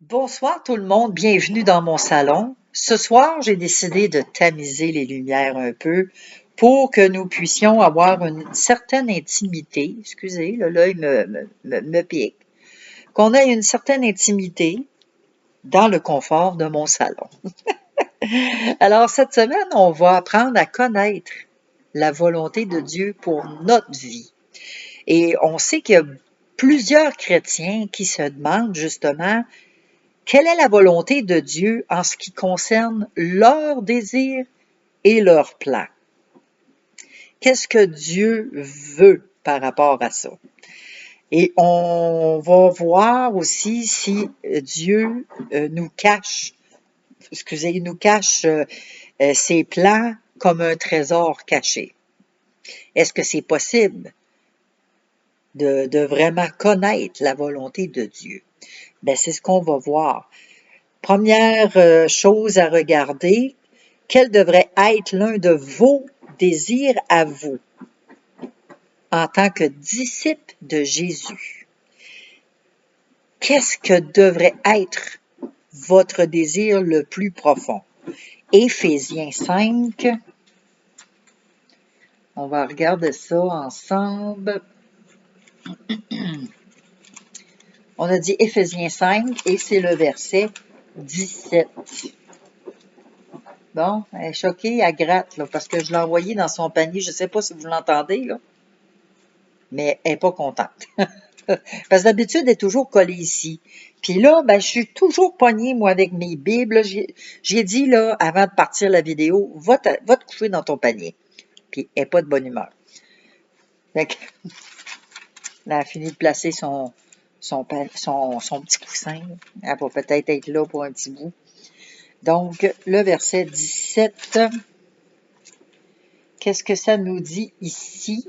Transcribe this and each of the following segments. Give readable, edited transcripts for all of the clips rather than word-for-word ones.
Bonsoir tout le monde, bienvenue dans mon salon. Ce soir, j'ai décidé de tamiser les lumières un peu pour que nous puissions avoir une certaine intimité. Excusez, là, l'œil me pique. Qu'on ait une certaine intimité dans le confort de mon salon. Alors, cette semaine, on va apprendre à connaître la volonté de Dieu pour notre vie. Et on sait qu'il y a plusieurs chrétiens qui se demandent justement quelle est la volonté de Dieu en ce qui concerne leurs désirs et leurs plans? Qu'est-ce que Dieu veut par rapport à ça? Et on va voir aussi si Dieu nous cache ses plans comme un trésor caché. Est-ce que c'est possible de vraiment connaître la volonté de Dieu? Ben, c'est ce qu'on va voir. Première chose à regarder, quel devrait être l'un de vos désirs à vous en tant que disciple de Jésus? Qu'est-ce que devrait être votre désir le plus profond? Éphésiens 5, on va regarder ça ensemble. On a dit Éphésiens 5 et c'est le verset 17. Bon, elle est choquée, elle gratte, là, parce que je l'ai envoyé dans son panier. Je ne sais pas si vous l'entendez, là, mais elle n'est pas contente. Parce que d'habitude, elle est toujours collée ici. Puis là, ben, je suis toujours pognée, moi, avec mes bibles. J'ai dit, là, avant de partir la vidéo, va te coucher dans ton panier. Puis elle n'est pas de bonne humeur. Fait que, elle a fini de placer son petit coussin. Elle va peut-être être là pour un petit bout. Donc, le verset 17, qu'est-ce que ça nous dit ici?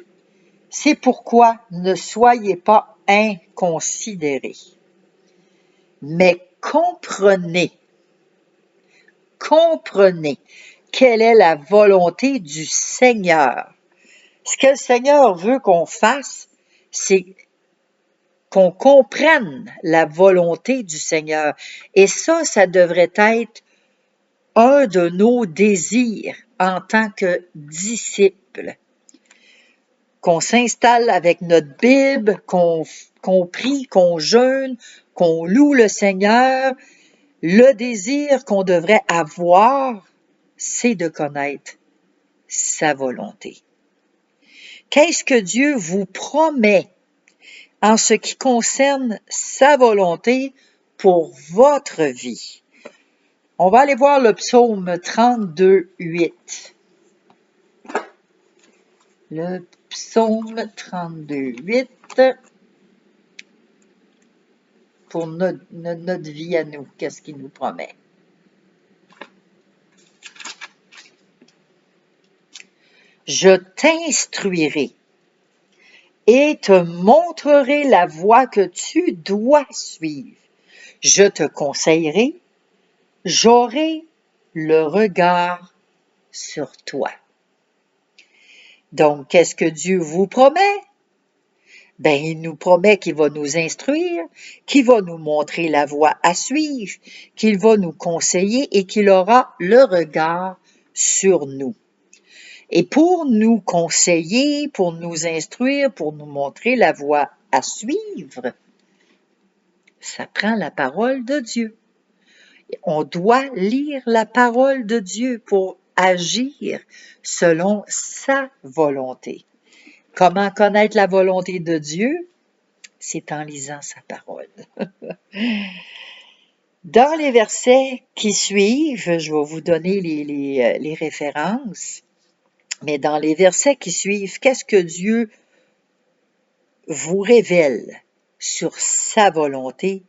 C'est pourquoi ne soyez pas inconsidérés, mais comprenez quelle est la volonté du Seigneur. Ce que le Seigneur veut qu'on fasse, c'est qu'on comprenne la volonté du Seigneur. Et ça devrait être un de nos désirs en tant que disciples. Qu'on s'installe avec notre Bible, qu'on prie, qu'on jeûne, qu'on loue le Seigneur. Le désir qu'on devrait avoir, c'est de connaître sa volonté. Qu'est-ce que Dieu vous promet en ce qui concerne sa volonté pour votre vie? On va aller voir le psaume 32, 8. Le psaume 32, 8 pour notre vie à nous. Qu'est-ce qu'il nous promet? Je t'instruirai et te montrerai la voie que tu dois suivre. Je te conseillerai, j'aurai le regard sur toi. Donc, qu'est-ce que Dieu vous promet? Ben, il nous promet qu'il va nous instruire, qu'il va nous montrer la voie à suivre, qu'il va nous conseiller et qu'il aura le regard sur nous. Et pour nous conseiller, pour nous instruire, pour nous montrer la voie à suivre, ça prend la parole de Dieu. On doit lire la parole de Dieu pour agir selon sa volonté. Comment connaître la volonté de Dieu? C'est en lisant sa parole. Dans les versets qui suivent, je vais vous donner les références, mais dans les versets qui suivent, qu'est-ce que Dieu vous révèle sur sa volonté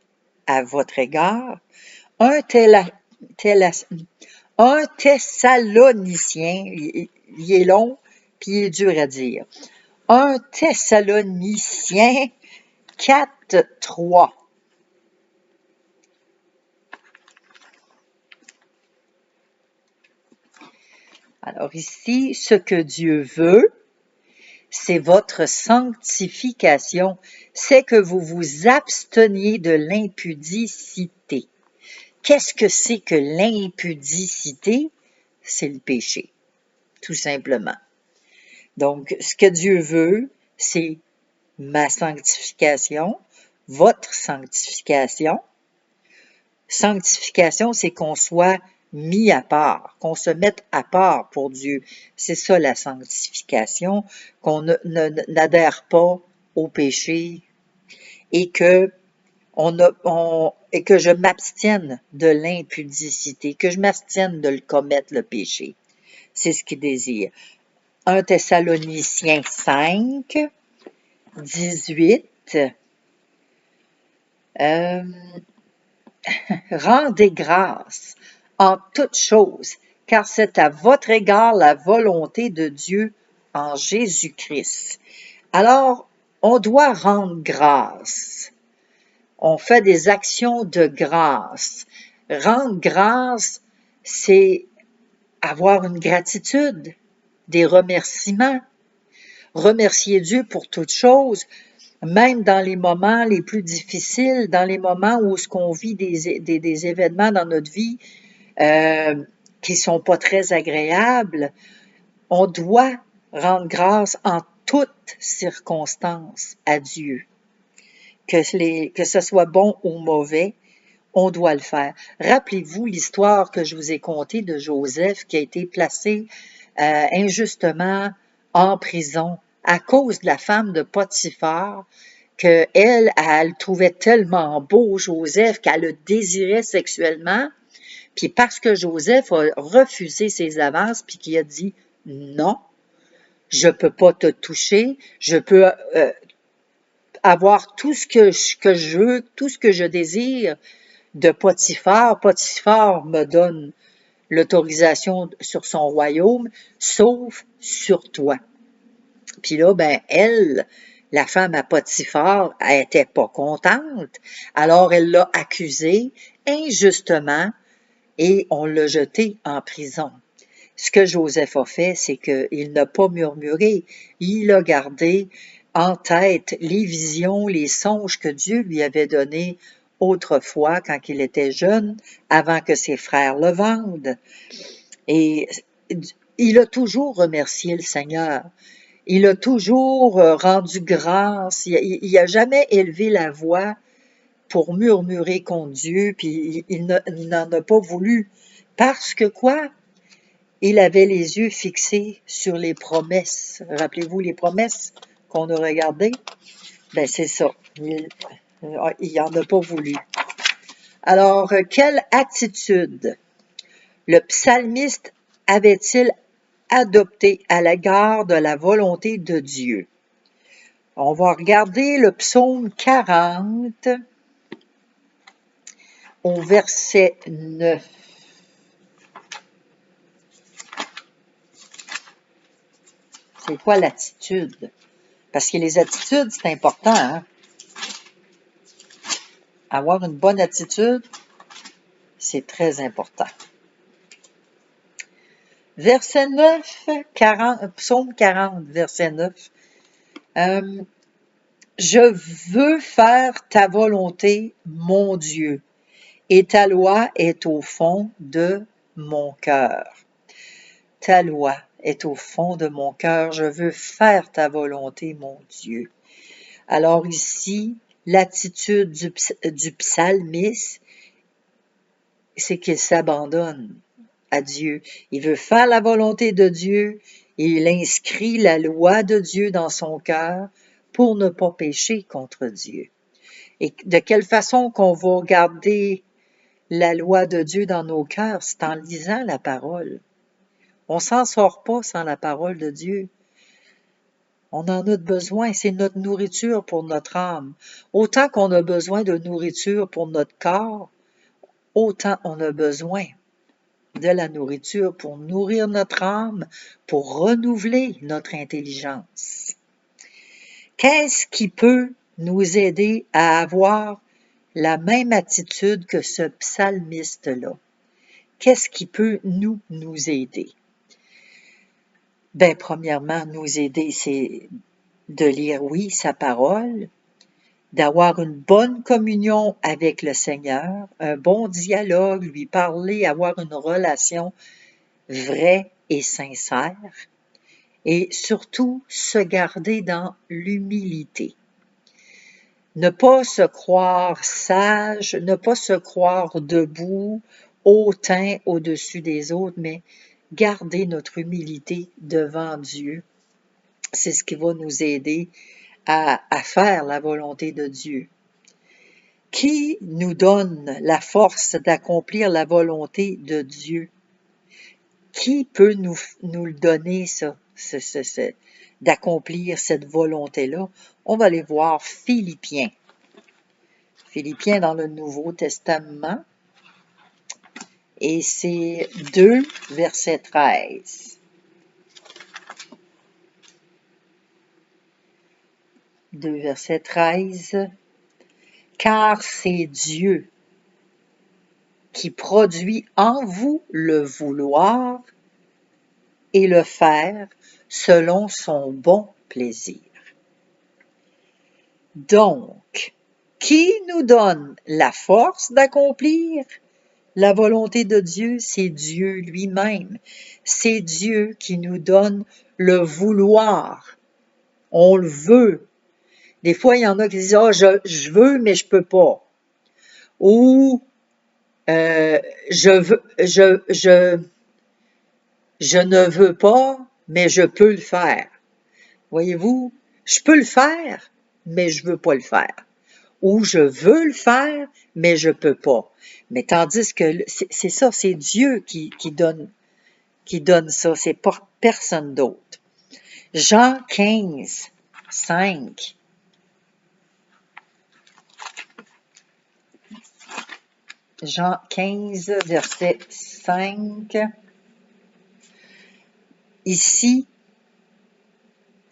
à votre égard? Un Thessalonicien, il est long, puis il est dur à dire. Un Thessaloniciens 4, 3. Alors ici, ce que Dieu veut, c'est votre sanctification, c'est que vous vous absteniez de l'impudicité. Qu'est-ce que c'est que l'impudicité? C'est le péché, tout simplement. Donc, ce que Dieu veut, c'est ma sanctification, votre sanctification. Sanctification, c'est qu'on soit mis à part, qu'on se mette à part pour Dieu. C'est ça la sanctification, qu'on n'adhère pas au péché et que je m'abstienne de l'impudicité, que je m'abstienne de le commettre, le péché. C'est ce qu'il désire. 1 Thessaloniciens 5, 18. Rendez grâce en toutes choses, car c'est à votre égard la volonté de Dieu en Jésus-Christ. Alors, on doit rendre grâce. On fait des actions de grâce. Rendre grâce, c'est avoir une gratitude, des remerciements. Remercier Dieu pour toutes choses, même dans les moments les plus difficiles, dans les moments où ce qu'on vit des événements dans notre vie qui sont pas très agréables, on doit rendre grâce en toutes circonstances à Dieu. Que ce soit bon ou mauvais, on doit le faire. Rappelez-vous l'histoire que je vous ai contée de Joseph qui a été placé injustement en prison à cause de la femme de Potiphar, qu'elle elle trouvait tellement beau Joseph qu'elle le désirait sexuellement. Puis parce que Joseph a refusé ses avances, puis qu'il a dit non, je peux pas te toucher, je peux avoir tout ce que je veux, tout ce que je désire de Potiphar. Potiphar me donne l'autorisation sur son royaume, sauf sur toi. Puis là, ben elle, la femme à Potiphar, elle était pas contente. Alors elle l'a accusé injustement et on l'a jeté en prison. Ce que Joseph a fait, c'est qu'il n'a pas murmuré. Il a gardé en tête les visions, les songes que Dieu lui avait donnés autrefois quand il était jeune, avant que ses frères le vendent. Et il a toujours remercié le Seigneur. Il a toujours rendu grâce. Il n'a jamais élevé la voix pour murmurer contre Dieu, puis il n'en a pas voulu. Parce que quoi? Il avait les yeux fixés sur les promesses. Rappelez-vous les promesses qu'on a regardées? Ben c'est ça. Il n'en a pas voulu. Alors, quelle attitude le psalmiste avait-il adopté à l'égard de la volonté de Dieu? On va regarder le psaume 40 au verset 9. C'est quoi l'attitude? Parce que les attitudes, c'est important, hein? Avoir une bonne attitude, c'est très important. Verset 9, psaume 40, verset 9. Je veux faire ta volonté, mon Dieu, et ta loi est au fond de mon cœur. Ta loi est au fond de mon cœur. Je veux faire ta volonté, mon Dieu. Alors ici, l'attitude du psalmiste, c'est qu'il s'abandonne à Dieu. Il veut faire la volonté de Dieu et il inscrit la loi de Dieu dans son cœur pour ne pas pécher contre Dieu. Et de quelle façon qu'on va garder la loi de Dieu dans nos cœurs? C'est en lisant la parole. On s'en sort pas sans la parole de Dieu. On en a besoin, c'est notre nourriture pour notre âme. Autant qu'on a besoin de nourriture pour notre corps, autant on a besoin de la nourriture pour nourrir notre âme, pour renouveler notre intelligence. Qu'est-ce qui peut nous aider à avoir la même attitude que ce psalmiste-là? Qu'est-ce qui peut nous aider? Ben, premièrement, nous aider, c'est de lire, oui, sa parole, d'avoir une bonne communion avec le Seigneur, un bon dialogue, lui parler, avoir une relation vraie et sincère, et surtout se garder dans l'humilité. Ne pas se croire sage, ne pas se croire debout, hautain au-dessus des autres, mais garder notre humilité devant Dieu. C'est ce qui va nous aider à faire la volonté de Dieu. Qui nous donne la force d'accomplir la volonté de Dieu? Qui peut nous le donner, ça, d'accomplir cette volonté-là? On va aller voir Philippiens. Philippiens dans le Nouveau Testament. Et c'est 2, verset 13. 2, verset 13. Car c'est Dieu qui produit en vous le vouloir et le faire selon son bon plaisir. Donc, qui nous donne la force d'accomplir la volonté de Dieu? C'est Dieu lui-même. C'est Dieu qui nous donne le vouloir. On le veut. Des fois, il y en a qui disent « Ah, je veux, mais je peux pas. » Ou je ne veux pas, mais je peux le faire. Voyez-vous, je peux le faire, mais je veux pas le faire. Ou je veux le faire, mais je peux pas. Mais tandis que c'est ça, c'est Dieu qui donne ça, c'est pas personne d'autre. Jean 15, 5. Jean 15, verset 5. Ici,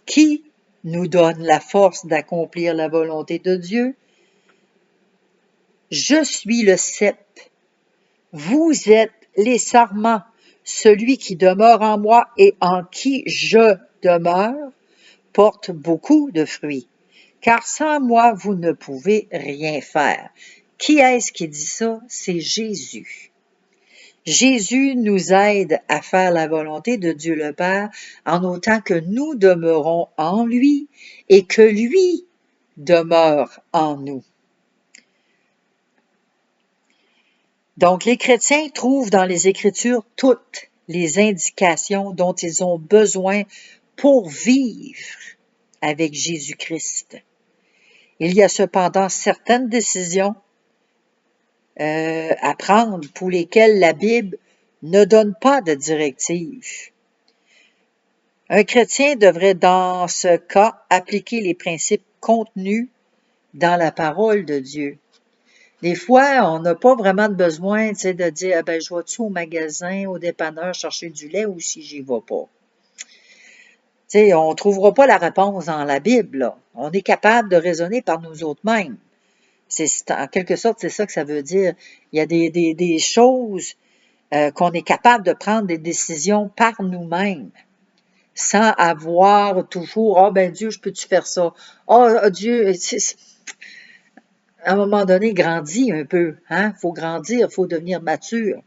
qui nous donne la force d'accomplir la volonté de Dieu? Je suis le cep. Vous êtes les sarments. Celui qui demeure en moi et en qui je demeure porte beaucoup de fruits. Car sans moi, vous ne pouvez rien faire. Qui est-ce qui dit ça? C'est Jésus. Jésus nous aide à faire la volonté de Dieu le Père en autant que nous demeurons en lui et que lui demeure en nous. Donc, les chrétiens trouvent dans les Écritures toutes les indications dont ils ont besoin pour vivre avec Jésus-Christ. Il y a cependant certaines décisions à prendre pour lesquelles la Bible ne donne pas de directive. Un chrétien devrait dans ce cas appliquer les principes contenus dans la parole de Dieu. Des fois, on n'a pas vraiment de besoin de dire ah, je vais-tu au magasin, au dépanneur chercher du lait ou si j'y vais pas. On ne trouvera pas la réponse dans la Bible. Là. On est capable de raisonner par nous autres mêmes. En quelque sorte, c'est ça que ça veut dire. Il y a des choses qu'on est capable de prendre des décisions par nous-mêmes, sans avoir toujours « Ah, ben Dieu, je peux-tu faire ça? Ah, Dieu... » À un moment donné, grandis un peu. Hein? Faut grandir, faut devenir mature.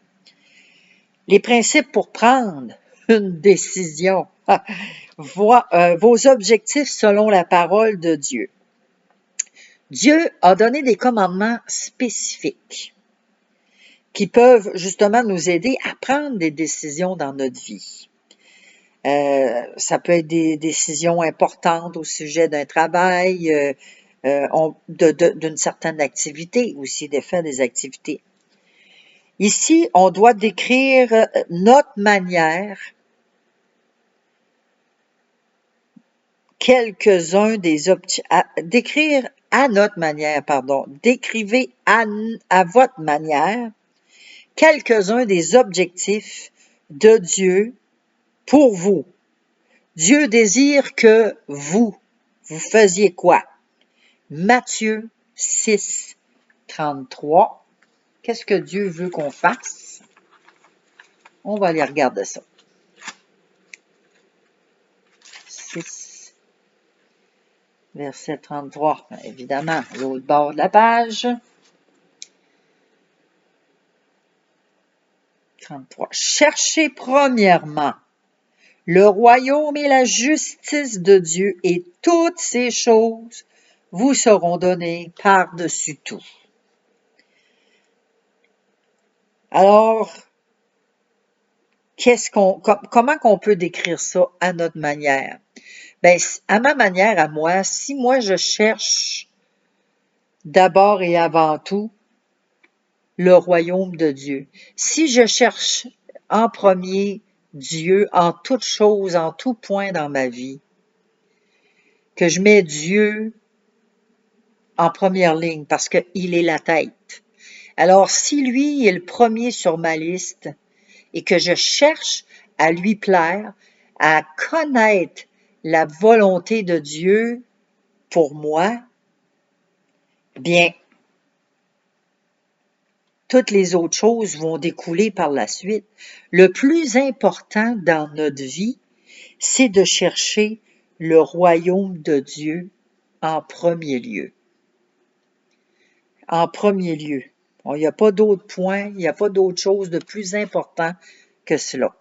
Les principes pour prendre une décision. Vos objectifs selon la parole de Dieu. Dieu a donné des commandements spécifiques qui peuvent justement nous aider à prendre des décisions dans notre vie. Ça peut être des décisions importantes au sujet d'un travail, d'une certaine activité, aussi de faire des activités. Ici, on doit décrire notre manière, décrire à notre manière, décrivez à votre manière quelques-uns des objectifs de Dieu pour vous. Dieu désire que vous faisiez quoi? Matthieu 6, 33. Qu'est-ce que Dieu veut qu'on fasse? On va aller regarder ça. 6, Verset 33, évidemment, l'autre bord de la page. 33. Cherchez premièrement le royaume et la justice de Dieu, et toutes ces choses vous seront données par-dessus tout. Alors, comment qu'on peut décrire ça à notre manière? Ben, à ma manière, à moi, si moi je cherche d'abord et avant tout le royaume de Dieu, si je cherche en premier Dieu en toutes choses, en tout point dans ma vie, que je mets Dieu en première ligne parce qu'il est la tête. Alors, si lui est le premier sur ma liste et que je cherche à lui plaire, à connaître la volonté de Dieu pour moi, bien, toutes les autres choses vont découler par la suite. Le plus important dans notre vie, c'est de chercher le royaume de Dieu en premier lieu. En premier lieu. Il n'y a pas d'autre point, il n'y a pas d'autre chose de plus important que cela.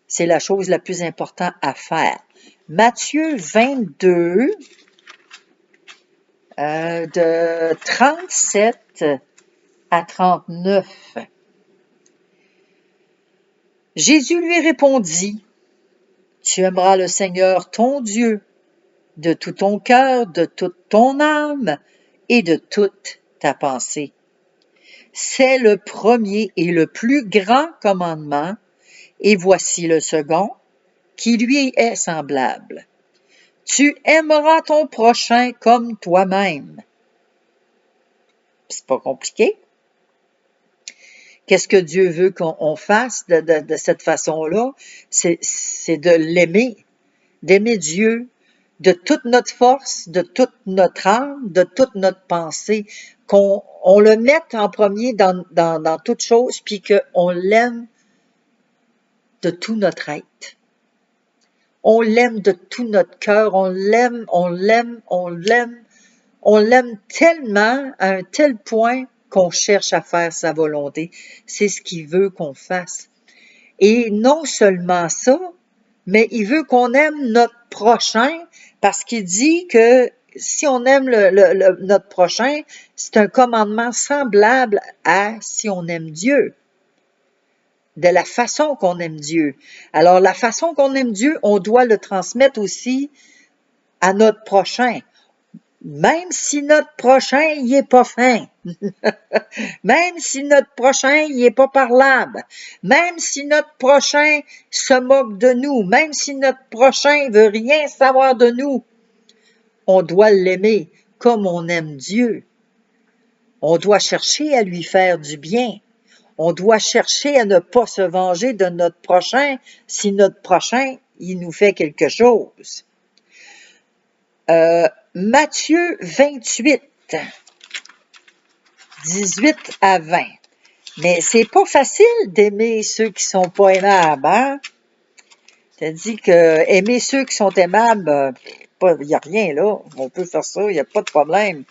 C'est la chose la plus importante à faire. Matthieu 22, de 37 à 39. Jésus lui répondit, « Tu aimeras le Seigneur ton Dieu de tout ton cœur, de toute ton âme et de toute ta pensée. C'est le premier et le plus grand commandement, et voici le second, qui lui est semblable. Tu aimeras ton prochain comme toi-même. » C'est pas compliqué. Qu'est-ce que Dieu veut qu'on fasse de cette façon-là? C'est de l'aimer, d'aimer Dieu de toute notre force, de toute notre âme, de toute notre pensée, qu'on le mette en premier dans toute chose, puis qu'on l'aime de tout notre être. On l'aime de tout notre cœur, on l'aime tellement à un tel point qu'on cherche à faire sa volonté. C'est ce qu'il veut qu'on fasse. Et non seulement ça, mais il veut qu'on aime notre prochain parce qu'il dit que si on aime notre prochain, c'est un commandement semblable à si on aime Dieu, de la façon qu'on aime Dieu. Alors, la façon qu'on aime Dieu, on doit le transmettre aussi à notre prochain. Même si notre prochain, il est pas fin. Même si notre prochain, il est pas parlable. Même si notre prochain se moque de nous. Même si notre prochain veut rien savoir de nous. On doit l'aimer comme on aime Dieu. On doit chercher à lui faire du bien. On doit chercher à ne pas se venger de notre prochain si notre prochain, il nous fait quelque chose. Matthieu 28, 18 à 20. Mais c'est pas facile d'aimer ceux qui sont pas aimables, hein? C'est-à-dire que aimer ceux qui sont aimables, il n'y a rien là. On peut faire ça, il n'y a pas de problème.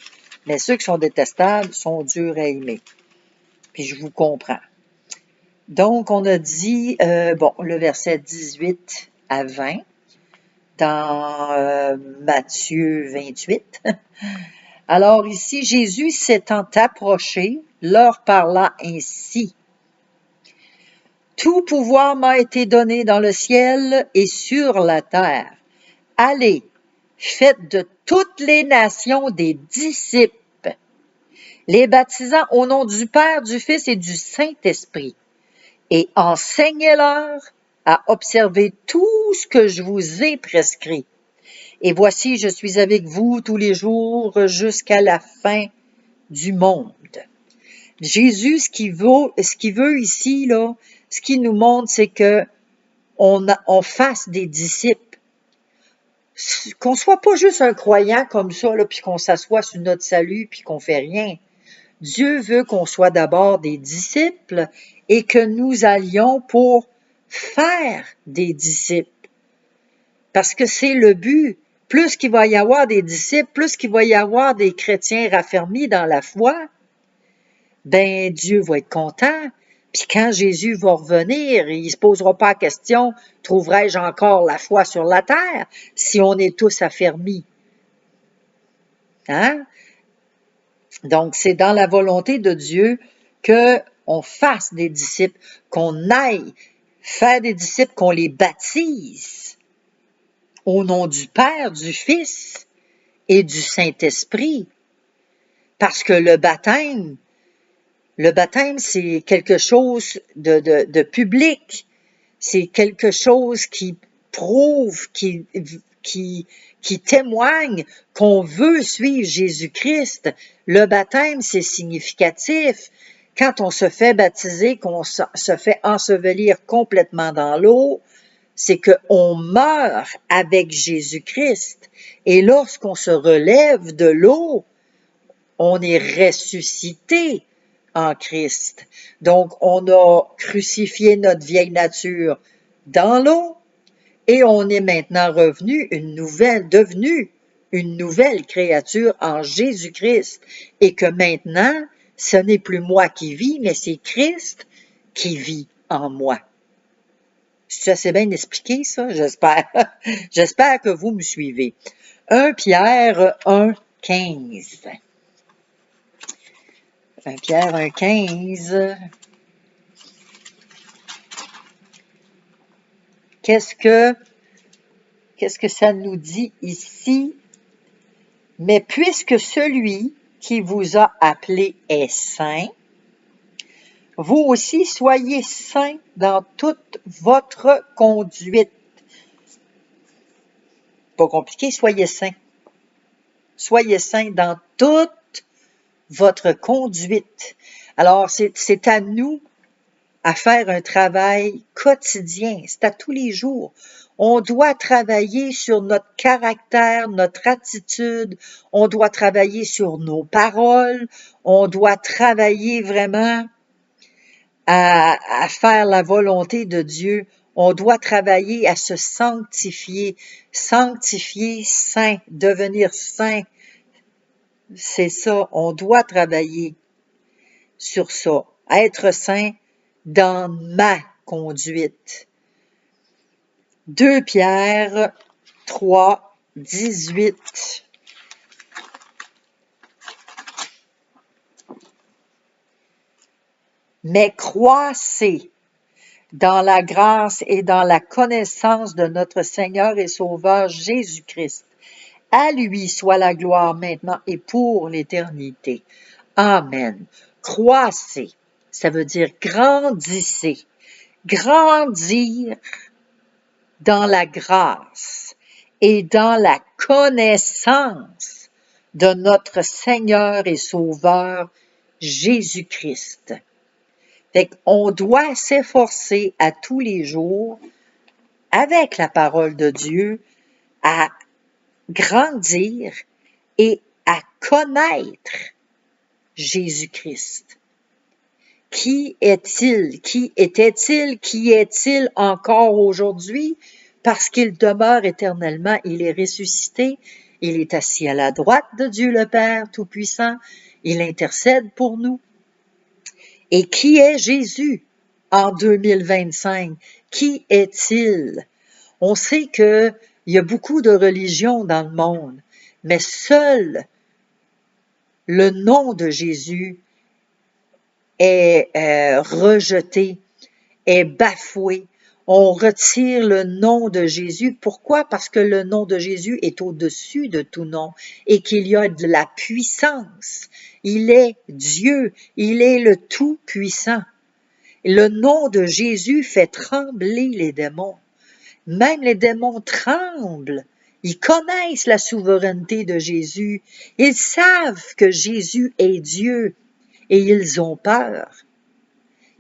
Mais ceux qui sont détestables sont durs à aimer. Puis je vous comprends. Donc, on a dit, le verset 18 à 20 dans Matthieu 28. Alors ici, Jésus s'étant approché, leur parla ainsi. « Tout pouvoir m'a été donné dans le ciel et sur la terre. Allez, faites de toutes les nations des disciples, les baptisant au nom du Père, du Fils et du Saint-Esprit, et enseignez-leur à observer tout ce que je vous ai prescrit. Et voici, je suis avec vous tous les jours jusqu'à la fin du monde. » Jésus, ce qu'il veut ici, là, ce qu'il nous montre, c'est que on fasse des disciples. Qu'on soit pas juste un croyant comme ça, là, puis qu'on s'assoit sur notre salut, puis qu'on fait rien. Dieu veut qu'on soit d'abord des disciples et que nous allions pour faire des disciples. Parce que c'est le but. plus qu'il va y avoir des disciples, plus qu'il va y avoir des chrétiens raffermis dans la foi, ben Dieu va être content. Puis quand Jésus va revenir, il ne se posera pas la question, trouverai-je encore la foi sur la terre si on est tous affermis? Hein? Donc, c'est dans la volonté de Dieu qu'on fasse des disciples, qu'on aille faire des disciples, qu'on les baptise au nom du Père, du Fils et du Saint-Esprit. Parce que le baptême, c'est quelque chose de public. C'est quelque chose qui prouve, qui témoigne qu'on veut suivre Jésus-Christ. Le baptême, c'est significatif. Quand on se fait baptiser, qu'on se fait ensevelir complètement dans l'eau, c'est qu'on meurt avec Jésus-Christ. Et lorsqu'on se relève de l'eau, on est ressuscité en Christ. Donc, on a crucifié notre vieille nature dans l'eau et on est maintenant devenu une nouvelle créature en Jésus-Christ. Et que maintenant, ce n'est plus moi qui vis, mais c'est Christ qui vit en moi. C'est assez bien expliqué, ça, j'espère. J'espère que vous me suivez. 1 Pierre 1,15. 1 Pierre 1,15. Qu'est-ce que ça nous dit ici? Mais puisque celui qui vous a appelé est saint, vous aussi soyez saints dans toute votre conduite. Pas compliqué, soyez saints. Soyez saints dans toute votre conduite. Alors, c'est à nous à faire un travail quotidien, c'est à tous les jours. On doit travailler sur notre caractère, notre attitude, on doit travailler sur nos paroles, on doit travailler vraiment à faire la volonté de Dieu. On doit travailler à se sanctifier, saint, devenir saint. C'est ça, on doit travailler sur ça, être saint dans ma conduite. 2 Pierre 3, 18. Mais croissez dans la grâce et dans la connaissance de notre Seigneur et Sauveur Jésus-Christ. À lui soit la gloire maintenant et pour l'éternité. Amen. Croissez, ça veut dire grandissez. Grandir dans la grâce et dans la connaissance de notre Seigneur et Sauveur Jésus-Christ. Fait qu'on doit s'efforcer à tous les jours, avec la parole de Dieu, à grandir et à connaître Jésus-Christ. Qui est-il? Qui était-il? Qui est-il encore aujourd'hui? Parce qu'il demeure éternellement, il est ressuscité, il est assis à la droite de Dieu le Père Tout-Puissant, il intercède pour nous. Et qui est Jésus en 2025? Qui est-il? On sait qu'il y a beaucoup de religions dans le monde, mais seul le nom de Jésus est rejeté, est bafoué. On retire le nom de Jésus. Pourquoi? Parce que le nom de Jésus est au-dessus de tout nom et qu'il y a de la puissance. Il est Dieu, il est le Tout-Puissant. Le nom de Jésus fait trembler les démons. Même les démons tremblent. Ils connaissent la souveraineté de Jésus. Ils savent que Jésus est Dieu et ils ont peur.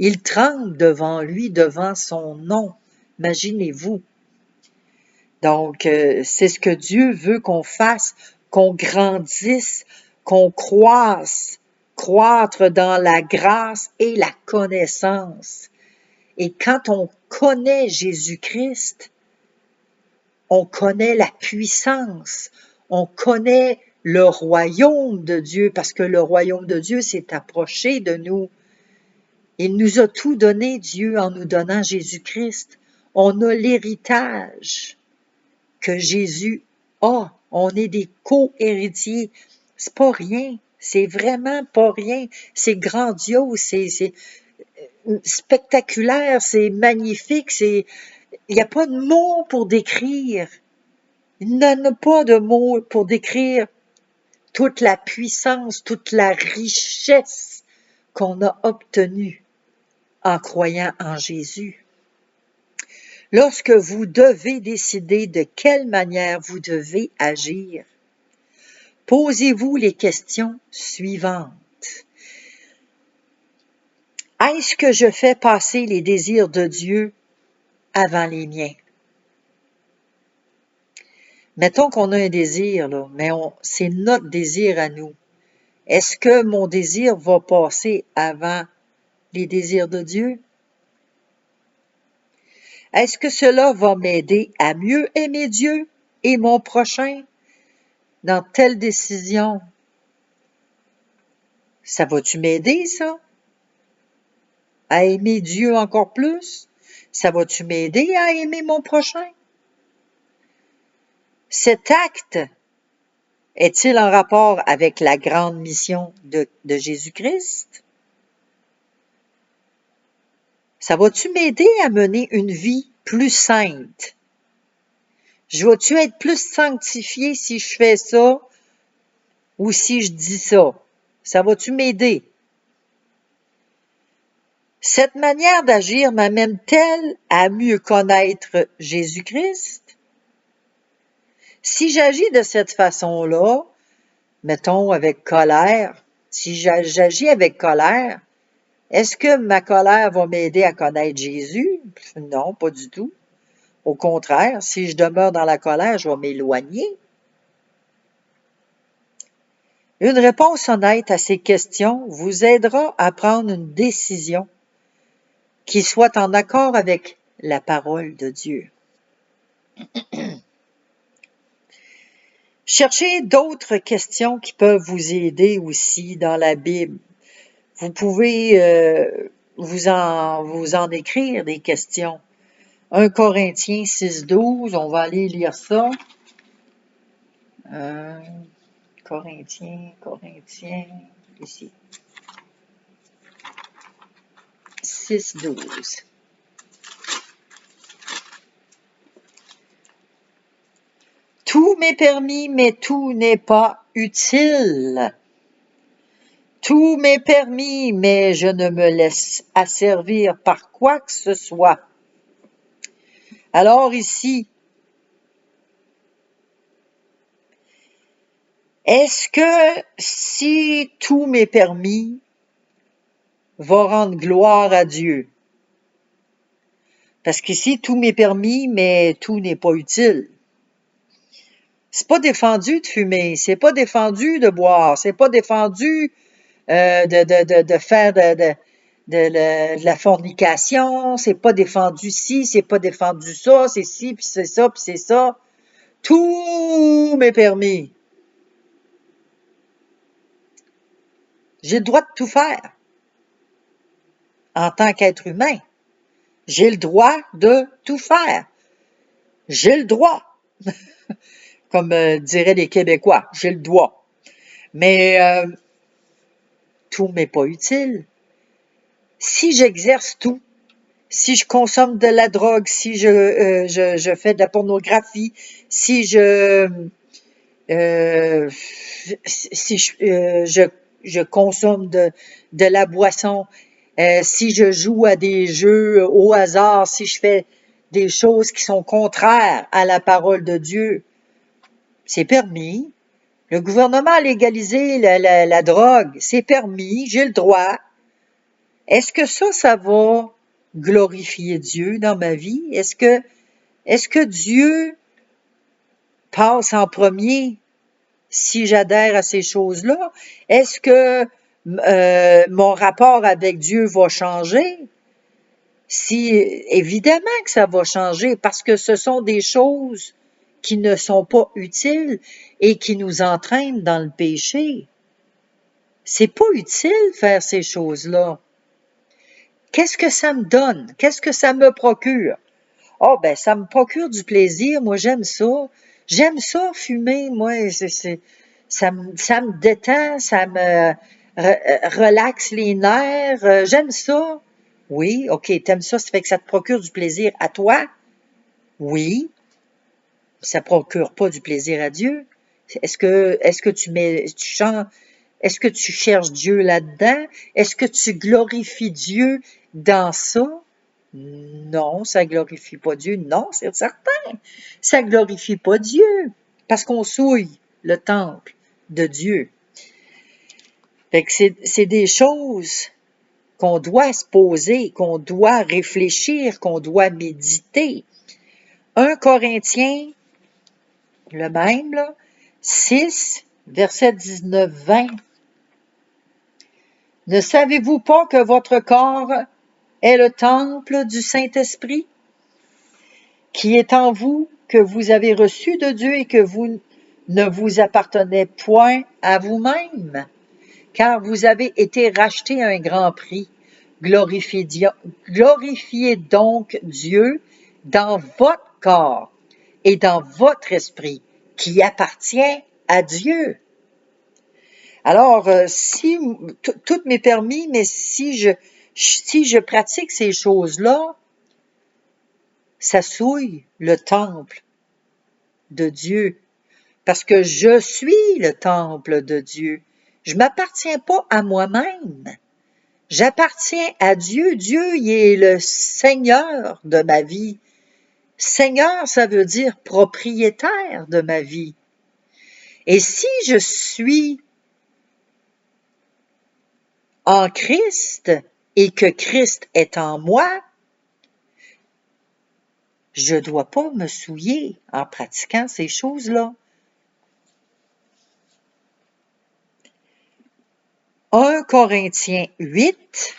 Ils tremblent devant lui, devant son nom. Imaginez-vous. Donc, c'est ce que Dieu veut qu'on fasse, qu'on grandisse, qu'on croître dans la grâce et la connaissance. Et quand on connaît Jésus-Christ, on connaît la puissance, on connaît le royaume de Dieu, parce que le royaume de Dieu s'est approché de nous. Il nous a tout donné, Dieu, en nous donnant Jésus-Christ. On a l'héritage que Jésus a. On est des co-héritiers. C'est pas rien. C'est vraiment pas rien. C'est grandiose, c'est spectaculaire, c'est magnifique, il n'y a pas de mots pour décrire. Il n'y en a pas de mots pour décrire toute la puissance, toute la richesse qu'on a obtenue en croyant en Jésus. Lorsque vous devez décider de quelle manière vous devez agir, posez-vous les questions suivantes. Est-ce que je fais passer les désirs de Dieu avant les miens? Mettons qu'on a un désir, là, mais c'est notre désir à nous. Est-ce que mon désir va passer avant les désirs de Dieu? Est-ce que cela va m'aider à mieux aimer Dieu et mon prochain dans telle décision? Ça va-tu m'aider, ça? À aimer Dieu encore plus? Ça va-tu m'aider à aimer mon prochain? Cet acte est-il en rapport avec la grande mission de Jésus-Christ? Ça va-tu m'aider à mener une vie plus sainte? Je vais-tu être plus sanctifié si je fais ça ou si je dis ça? Ça va-tu m'aider? Cette manière d'agir m'amène-t-elle à mieux connaître Jésus-Christ? Si j'agis de cette façon-là, mettons avec colère, si j'agis avec colère, est-ce que ma colère va m'aider à connaître Jésus? Non, pas du tout. Au contraire, si je demeure dans la colère, je vais m'éloigner. Une réponse honnête à ces questions vous aidera à prendre une décision qui soit en accord avec la parole de Dieu. Cherchez d'autres questions qui peuvent vous aider aussi dans la Bible. Vous pouvez vous en écrire des questions. 1 Corinthiens 6,12, on va aller lire ça. Corinthiens, ici. 6,12. Tout m'est permis, mais tout n'est pas utile. Tout m'est permis, mais je ne me laisse asservir par quoi que ce soit. Alors ici, est-ce que si tout m'est permis va rendre gloire à Dieu? Parce qu'ici, tout m'est permis, mais tout n'est pas utile. C'est pas défendu de fumer, c'est pas défendu de boire, c'est pas défendu de faire de la fornication, c'est pas défendu ci, c'est pas défendu ça, c'est ci, puis c'est ça, puis c'est ça. Tout m'est permis. J'ai le droit de tout faire en tant qu'être humain. J'ai le droit de tout faire. J'ai le droit. Comme diraient les Québécois, j'ai le droit. Mais tout m'est pas utile. Si j'exerce tout, si je consomme de la drogue, si je fais de la pornographie, si je consomme de la boisson, si je joue à des jeux au hasard, si je fais des choses qui sont contraires à la parole de Dieu, c'est permis. Le gouvernement a légalisé la drogue, c'est permis, j'ai le droit. Est-ce que ça va glorifier Dieu dans ma vie? Est-ce que Dieu passe en premier si j'adhère à ces choses-là? Est-ce que mon rapport avec Dieu va changer? Si, évidemment que ça va changer parce que ce sont des choses qui ne sont pas utiles et qui nous entraînent dans le péché. C'est pas utile faire ces choses-là. Qu'est-ce que ça me donne? Qu'est-ce que ça me procure? Oh, ben, ça me procure du plaisir. Moi, j'aime ça. J'aime ça, fumer. Moi, ça me détend, ça me relaxe les nerfs. J'aime ça. Oui, OK, t'aimes ça, ça fait que ça te procure du plaisir à toi? Oui. Ça procure pas du plaisir à Dieu. Est-ce que est-ce que tu cherches Dieu là-dedans? Est-ce que tu glorifies Dieu dans ça? Non, ça glorifie pas Dieu. Non, c'est certain. Ça glorifie pas Dieu parce qu'on souille le temple de Dieu. Fait que c'est des choses qu'on doit se poser, qu'on doit réfléchir, qu'on doit méditer. 1 Corinthiens, le même, là, 6, verset 19-20. Ne savez-vous pas que votre corps est le temple du Saint-Esprit, qui est en vous, que vous avez reçu de Dieu et que vous ne vous appartenez point à vous-même, car vous avez été rachetés à un grand prix. Glorifiez donc Dieu dans votre corps et dans votre esprit, qui appartient à Dieu. Alors, si tout m'est permis, mais si je pratique ces choses-là, ça souille le temple de Dieu, parce que je suis le temple de Dieu. Je m'appartiens pas à moi-même. J'appartiens à Dieu. Dieu, il est le Seigneur de ma vie. Seigneur, ça veut dire propriétaire de ma vie. Et si je suis en Christ et que Christ est en moi, je ne dois pas me souiller en pratiquant ces choses-là. 1 Corinthiens 8,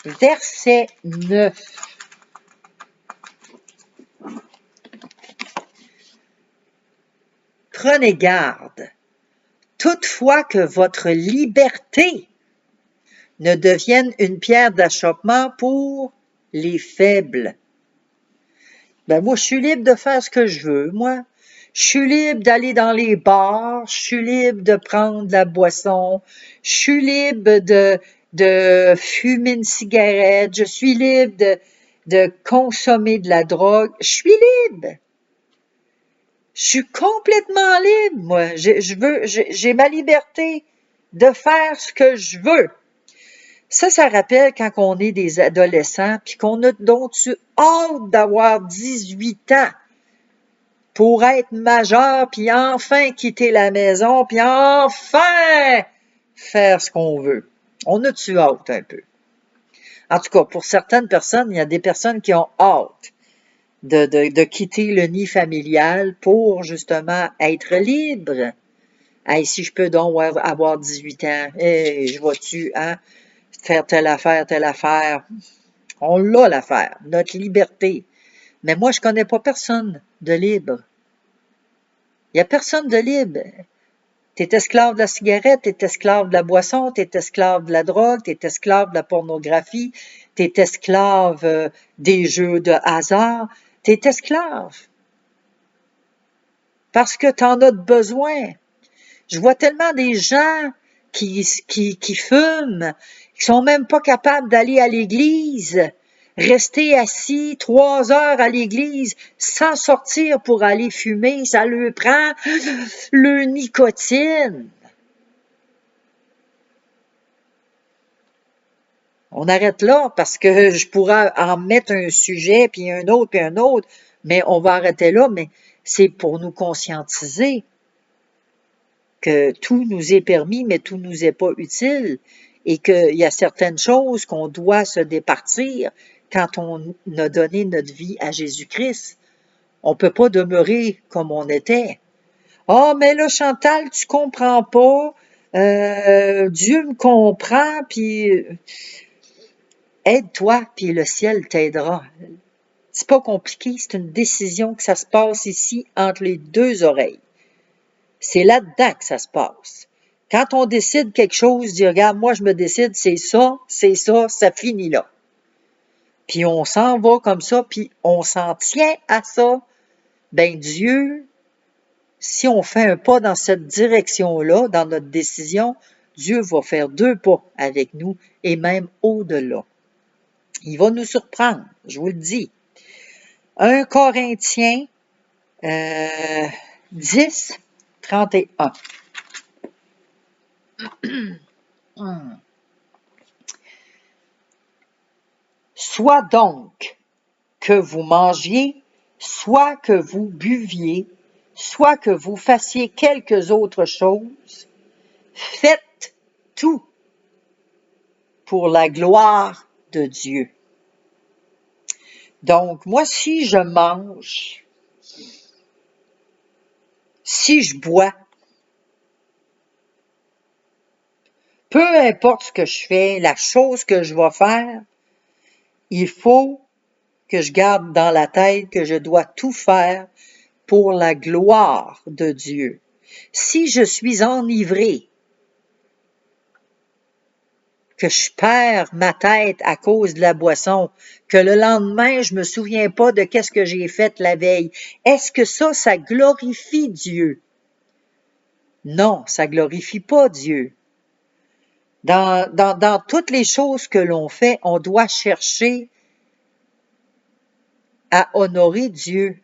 verset 9. Prenez garde, toutefois que votre liberté ne devienne une pierre d'achoppement pour les faibles. Ben moi, je suis libre de faire ce que je veux, moi. Je suis libre d'aller dans les bars, je suis libre de prendre de la boisson, je suis libre de fumer une cigarette, je suis libre de consommer de la drogue. Je suis libre. Je suis complètement libre, moi. J'ai ma liberté de faire ce que je veux. Ça rappelle quand on est des adolescents, puis qu'on a donc hâte d'avoir 18 ans pour être majeur, puis enfin quitter la maison, puis enfin faire ce qu'on veut. On a-tu hâte un peu? En tout cas, pour certaines personnes, il y a des personnes qui ont hâte de quitter le nid familial pour justement être libre. Hey, si je peux donc avoir 18 ans, hey, je vois-tu, hein, faire telle affaire. On l'a l'affaire, notre liberté. Mais moi, je connais pas personne de libre. Il n'y a personne de libre. Tu es esclave de la cigarette, tu es esclave de la boisson, tu es esclave de la drogue, tu es esclave de la pornographie, tu es esclave des jeux de hasard, tu es esclave. Parce que tu en as besoin. Je vois tellement des gens qui fument, qui sont même pas capables d'aller à l'église, rester assis 3 heures à l'église sans sortir pour aller fumer, ça leur prend le nicotine. On arrête là parce que je pourrais en mettre un sujet, puis un autre, mais on va arrêter là, mais c'est pour nous conscientiser que tout nous est permis, mais tout nous est pas utile, et qu'il y a certaines choses qu'on doit se départir quand on a donné notre vie à Jésus-Christ. On peut pas demeurer comme on était. Ah, mais là, Chantal, tu comprends pas. Dieu me comprend, puis aide-toi, puis le ciel t'aidera. C'est pas compliqué, c'est une décision que ça se passe ici entre les deux oreilles. C'est là-dedans que ça se passe. Quand on décide quelque chose, dit regarde, moi je me décide, c'est ça finit là. Puis on s'en va comme ça, puis on s'en tient à ça. Ben Dieu, si on fait un pas dans cette direction-là, dans notre décision, Dieu va faire 2 pas avec nous et même au-delà. Il va nous surprendre, je vous le dis. 1 Corinthiens 10, 31. Soit donc que vous mangiez, soit que vous buviez, soit que vous fassiez quelques autres choses, faites tout pour la gloire de Dieu. Donc, moi, si je mange, si je bois, peu importe ce que je fais, la chose que je vais faire, il faut que je garde dans la tête que je dois tout faire pour la gloire de Dieu. Si je suis enivré, que je perds ma tête à cause de la boisson, que le lendemain, je me souviens pas de qu'est-ce que j'ai fait la veille, est-ce que ça glorifie Dieu? Non, ça glorifie pas Dieu. Dans toutes les choses que l'on fait, on doit chercher à honorer Dieu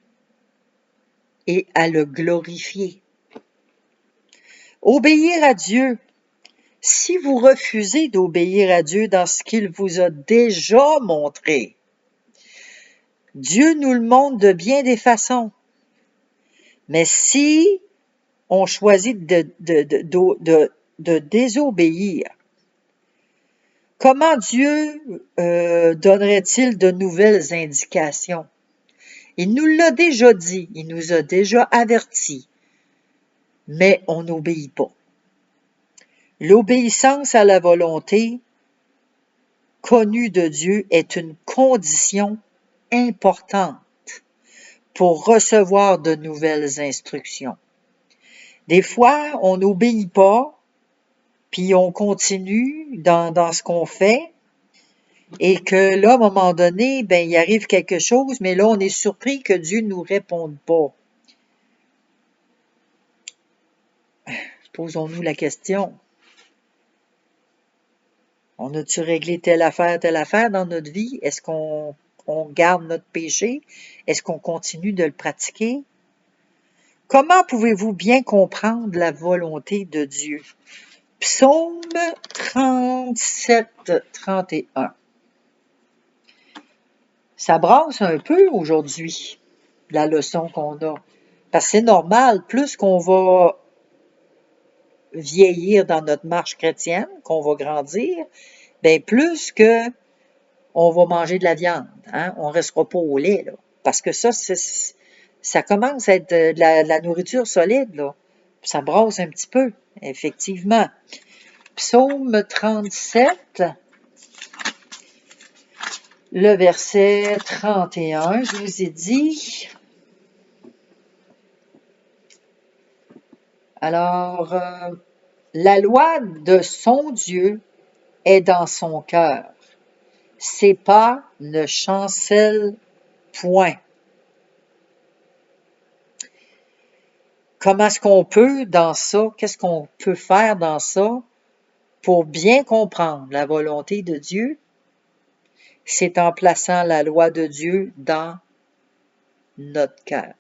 et à le glorifier. Obéir à Dieu. Si vous refusez d'obéir à Dieu dans ce qu'il vous a déjà montré, Dieu nous le montre de bien des façons. Mais si on choisit de désobéir, comment Dieu donnerait-il de nouvelles indications? Il nous l'a déjà dit, il nous a déjà avertis, mais on n'obéit pas. L'obéissance à la volonté connue de Dieu est une condition importante pour recevoir de nouvelles instructions. Des fois, on n'obéit pas, puis on continue dans ce qu'on fait, et que là, à un moment donné, ben, il arrive quelque chose, mais là, on est surpris que Dieu ne nous réponde pas. Posons-nous la question. On a-tu réglé telle affaire dans notre vie? Est-ce qu'on garde notre péché? Est-ce qu'on continue de le pratiquer? Comment pouvez-vous bien comprendre la volonté de Dieu? Psaume 37, 31. Ça brasse un peu aujourd'hui, la leçon qu'on a. Parce que c'est normal, plus qu'on va vieillir dans notre marche chrétienne, qu'on va grandir, bien plus que on va manger de la viande. Hein? On ne restera pas au lait, là. Parce que ça commence à être de la nourriture solide, là. Ça brasse un petit peu, effectivement. Psaume 37, le verset 31, je vous ai dit. Alors, la loi de son Dieu est dans son cœur. Ses pas ne chancellent point. Comment est-ce qu'on peut dans ça, qu'est-ce qu'on peut faire dans ça pour bien comprendre la volonté de Dieu? C'est en plaçant la loi de Dieu dans notre cœur.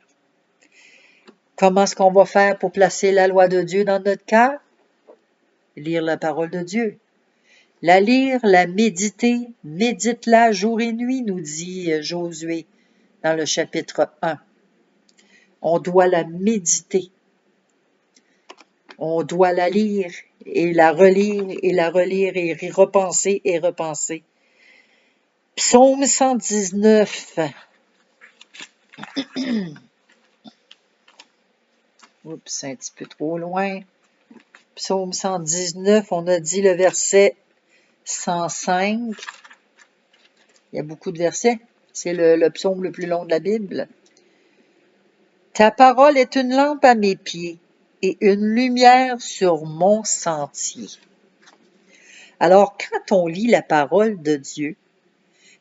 Comment est-ce qu'on va faire pour placer la loi de Dieu dans notre cœur? Lire la parole de Dieu. La lire, la méditer, médite-la jour et nuit, nous dit Josué dans le chapitre 1. On doit la méditer. On doit la lire et la relire et la relire et y repenser et repenser. Psaume 119. Oups, un petit peu trop loin. Psaume 119, on a dit le verset 105. Il y a beaucoup de versets. C'est le psaume le plus long de la Bible. Ta parole est une lampe à mes pieds et une lumière sur mon sentier. Alors, quand on lit la parole de Dieu,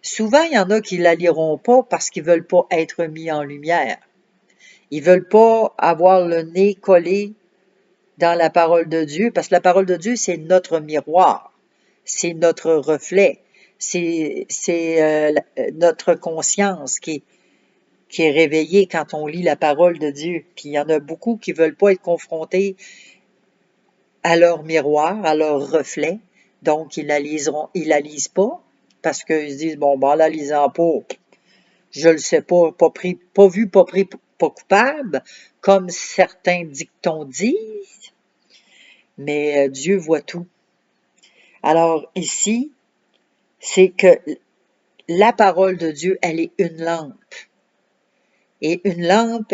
souvent, il y en a qui la liront pas parce qu'ils veulent pas être mis en lumière. Ils veulent pas avoir le nez collé dans la parole de Dieu, parce que la parole de Dieu, c'est notre miroir, c'est notre reflet, c'est notre conscience qui est réveillée quand on lit la parole de Dieu. Puis il y en a beaucoup qui veulent pas être confrontés à leur miroir, à leur reflet, donc ils la lisent pas, parce qu'ils se disent, bon, en la lisant pas, je le sais pas, pas vu, pas pris, pas coupable, comme certains dictons disent, mais Dieu voit tout. Alors ici, c'est que la parole de Dieu, elle est une lampe. Et une lampe,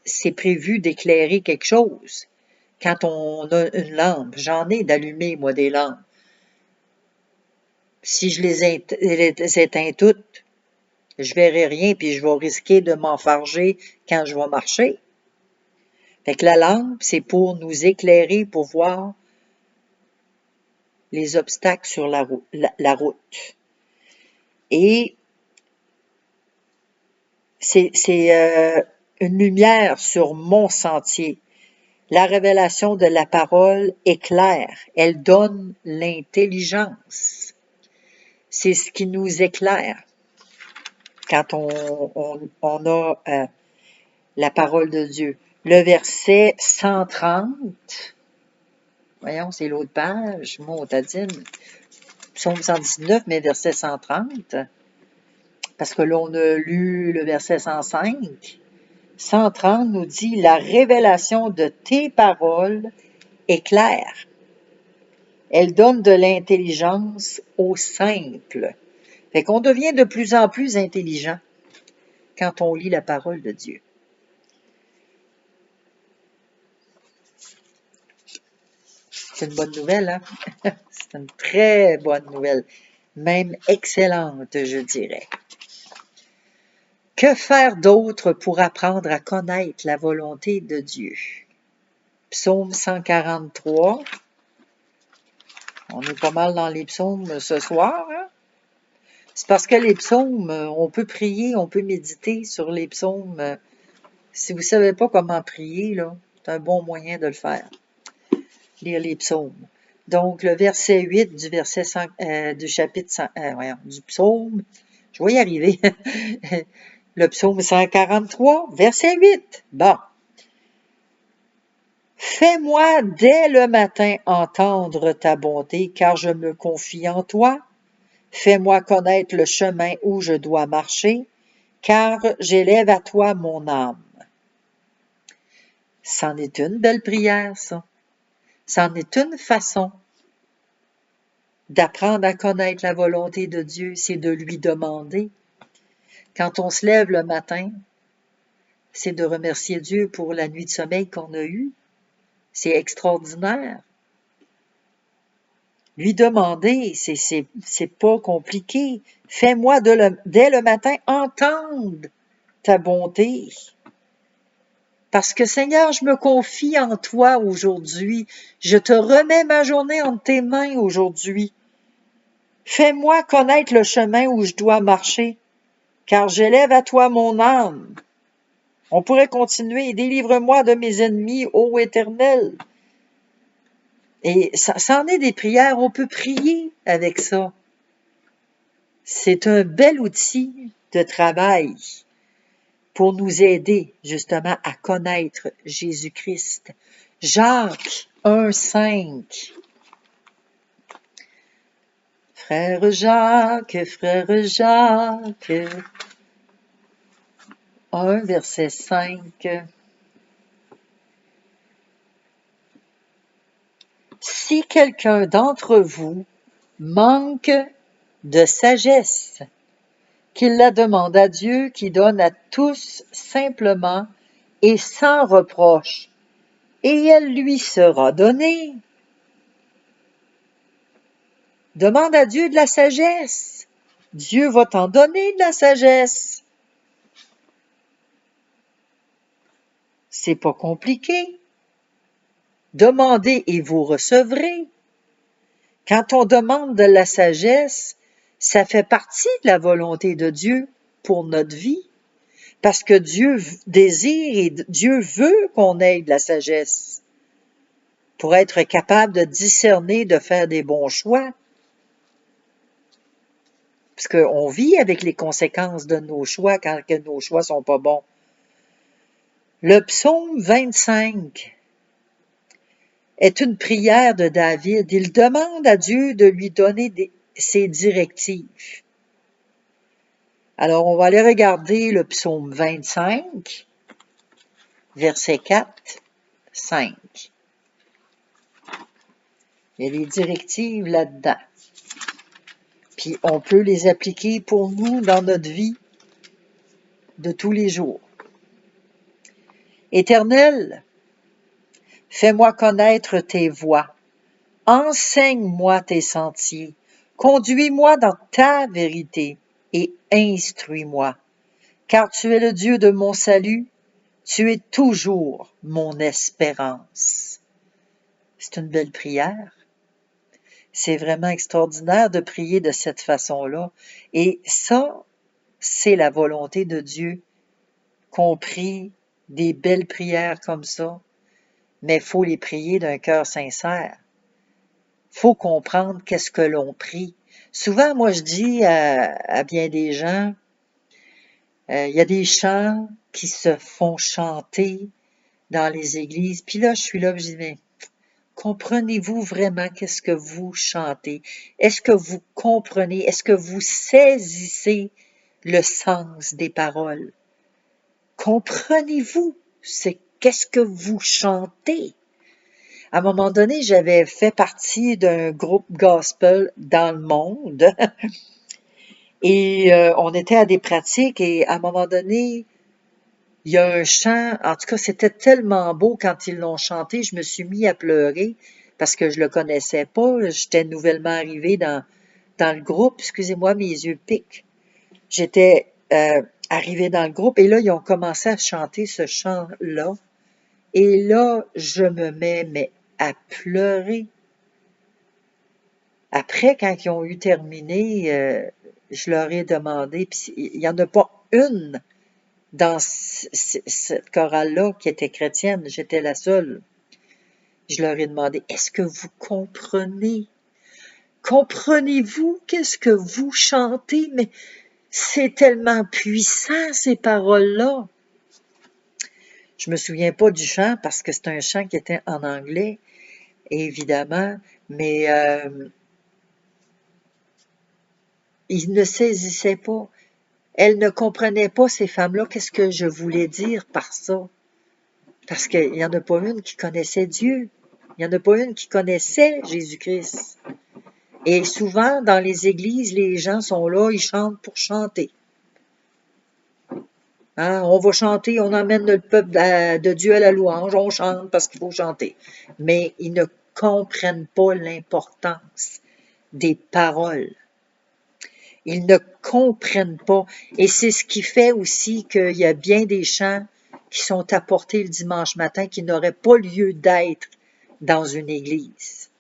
c'est prévu d'éclairer quelque chose. Quand on a une lampe, j'en ai d'allumer, moi, des lampes. Si je les éteins toutes, je verrai rien, puis je vais risquer de m'enfarger quand je vais marcher. Fait que la lampe, c'est pour nous éclairer, pour voir les obstacles sur la route. Et c'est une lumière sur mon sentier. La révélation de la parole est claire. Elle donne l'intelligence. C'est ce qui nous éclaire quand on a la parole de Dieu. Le verset 130, voyons, c'est l'autre page, Montadine, psaume 119, mais verset 130, parce que là, on a lu le verset 105. 130 nous dit, la révélation de tes paroles est claire. Elle donne de l'intelligence au simple. Fait qu'on devient de plus en plus intelligent quand on lit la parole de Dieu. C'est une bonne nouvelle, hein? C'est une très bonne nouvelle, même excellente, je dirais. Que faire d'autre pour apprendre à connaître la volonté de Dieu? Psaume 143. On est pas mal dans les psaumes ce soir, hein? C'est parce que les psaumes, on peut prier, on peut méditer sur les psaumes. Si vous ne savez pas comment prier, là, c'est un bon moyen de le faire. Lire les psaumes. Donc, le verset 8 du chapitre du psaume, je vais y arriver. Le psaume 143, verset 8. Bon. Fais-moi dès le matin entendre ta bonté, car je me confie en toi. Fais-moi connaître le chemin où je dois marcher, car j'élève à toi mon âme. C'en est une belle prière, ça. C'en est une façon d'apprendre à connaître la volonté de Dieu, c'est de lui demander. Quand on se lève le matin, c'est de remercier Dieu pour la nuit de sommeil qu'on a eue. C'est extraordinaire. Lui demander, c'est pas compliqué. Fais-moi dès le matin entendre ta bonté. Parce que Seigneur, je me confie en toi aujourd'hui. Je te remets ma journée entre tes mains aujourd'hui. Fais-moi connaître le chemin où je dois marcher, car j'élève à toi mon âme. On pourrait continuer. Délivre-moi de mes ennemis, ô Éternel. Et ça en est des prières. On peut prier avec ça. C'est un bel outil de travail pour nous aider justement à connaître Jésus-Christ. Jacques 1,5. Frère Jacques, 1, verset 5. Si quelqu'un d'entre vous manque de sagesse, qu'il la demande à Dieu qui donne à tous simplement et sans reproche, et elle lui sera donnée. Demande à Dieu de la sagesse. Dieu va t'en donner de la sagesse. C'est pas compliqué. Demandez et vous recevrez. Quand on demande de la sagesse, ça fait partie de la volonté de Dieu pour notre vie. Parce que Dieu désire et Dieu veut qu'on ait de la sagesse pour être capable de discerner, de faire des bons choix. Parce qu'on vit avec les conséquences de nos choix quand nos choix sont pas bons. Le psaume 25 est une prière de David. Il demande à Dieu de lui donner ses directives. Alors, on va aller regarder le psaume 25, versets 4, 5. Il y a des directives là-dedans. Puis, on peut les appliquer pour nous dans notre vie de tous les jours. Éternel, fais-moi connaître tes voies. Enseigne-moi tes sentiers. Conduis-moi dans ta vérité et instruis-moi. Car tu es le Dieu de mon salut. Tu es toujours mon espérance. C'est une belle prière. C'est vraiment extraordinaire de prier de cette façon-là. Et ça, c'est la volonté de Dieu, qu'on prie des belles prières comme ça, mais il faut les prier d'un cœur sincère. Il faut comprendre qu'est-ce que l'on prie. Souvent, moi, je dis à bien des gens, il y a des chants qui se font chanter dans les églises, puis là, je suis là, je dis, mais comprenez-vous vraiment qu'est-ce que vous chantez? Est-ce que vous comprenez? Est-ce que vous saisissez le sens des paroles? Comprenez-vous qu'est-ce que vous chantez? À un moment donné, j'avais fait partie d'un groupe gospel dans le monde et on était à des pratiques et à un moment donné, il y a un chant, en tout cas, c'était tellement beau quand ils l'ont chanté, je me suis mis à pleurer parce que je le connaissais pas, j'étais nouvellement arrivée dans le groupe, excusez-moi, mes yeux piquent. J'étais arrivée dans le groupe et là, ils ont commencé à chanter ce chant-là. Et là, je me mets à pleurer. Après, quand ils ont eu terminé, je leur ai demandé, puis il n'y en a pas une dans cette chorale-là qui était chrétienne, j'étais la seule. Je leur ai demandé, est-ce que vous comprenez? Comprenez-vous qu'est-ce que vous chantez? Mais c'est tellement puissant, ces paroles-là. Je me souviens pas du chant parce que c'est un chant qui était en anglais, évidemment, mais ils ne saisissaient pas. Elles ne comprenaient pas, ces femmes-là, qu'est-ce que je voulais dire par ça. Parce qu'il n'y en a pas une qui connaissait Dieu. Il n'y en a pas une qui connaissait Jésus-Christ. Et souvent, dans les églises, les gens sont là, ils chantent pour chanter. Hein, on va chanter, on emmène le peuple de Dieu à la louange, on chante parce qu'il faut chanter. Mais ils ne comprennent pas l'importance des paroles. Ils ne comprennent pas. Et c'est ce qui fait aussi qu'il y a bien des chants qui sont apportés le dimanche matin qui n'auraient pas lieu d'être dans une église.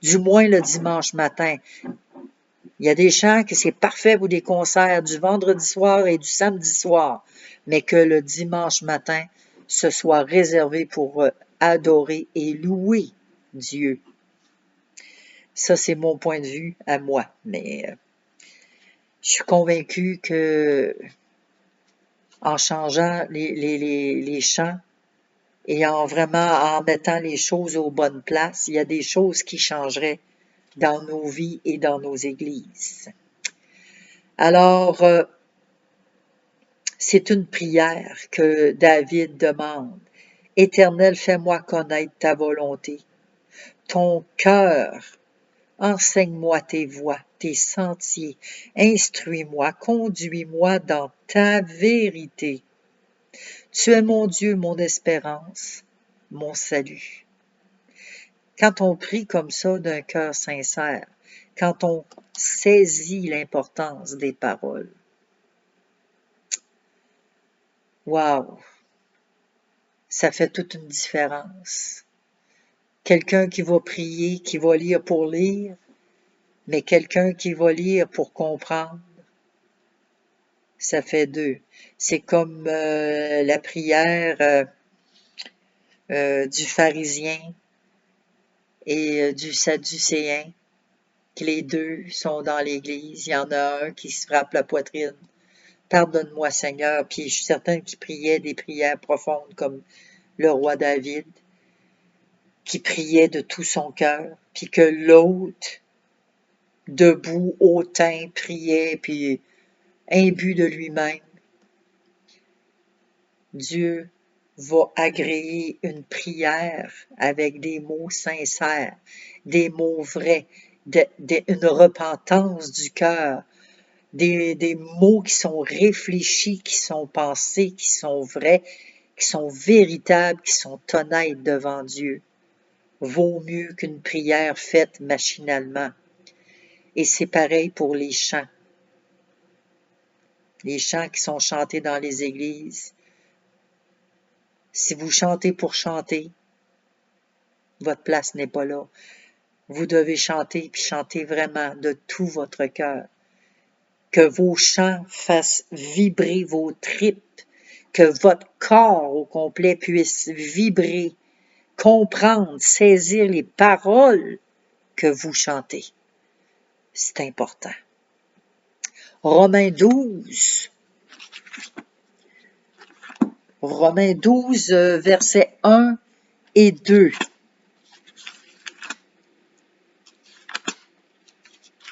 Du moins le dimanche matin. Il y a des chants que c'est parfait pour des concerts du vendredi soir et du samedi soir, mais que le dimanche matin, ce soit réservé pour adorer et louer Dieu. Ça, c'est mon point de vue à moi, mais je suis convaincue que en changeant les chants et en mettant les choses aux bonnes places, il y a des choses qui changeraient dans nos vies et dans nos églises. Alors, c'est une prière que David demande. Éternel, fais-moi connaître ta volonté, ton cœur. Enseigne-moi tes voies, tes sentiers. Instruis-moi, conduis-moi dans ta vérité. Tu es mon Dieu, mon espérance, mon salut. Quand on prie comme ça d'un cœur sincère, quand on saisit l'importance des paroles. Wow! Ça fait toute une différence. Quelqu'un qui va prier, qui va lire pour lire, mais quelqu'un qui va lire pour comprendre, ça fait deux. C'est comme la prière du pharisien et du sadducéen, que les deux sont dans l'église. Il y en a un qui se frappe la poitrine. Pardonne-moi, Seigneur. Puis je suis certaine qu'il priait des prières profondes comme le roi David, qui priait de tout son cœur, puis que l'autre, debout, hautain, priait, puis imbu de lui-même. Dieu va agréer une prière avec des mots sincères, des mots vrais, une repentance du cœur, des mots qui sont réfléchis, qui sont pensés, qui sont vrais, qui sont véritables, qui sont honnêtes devant Dieu. Vaut mieux qu'une prière faite machinalement. Et c'est pareil pour les chants. Les chants qui sont chantés dans les églises. Si vous chantez pour chanter, votre place n'est pas là. Vous devez chanter, puis chanter vraiment de tout votre cœur. Que vos chants fassent vibrer vos tripes, que votre corps au complet puisse vibrer, comprendre, saisir les paroles que vous chantez. C'est important. Romains 12. Romains 12, versets 1 et 2.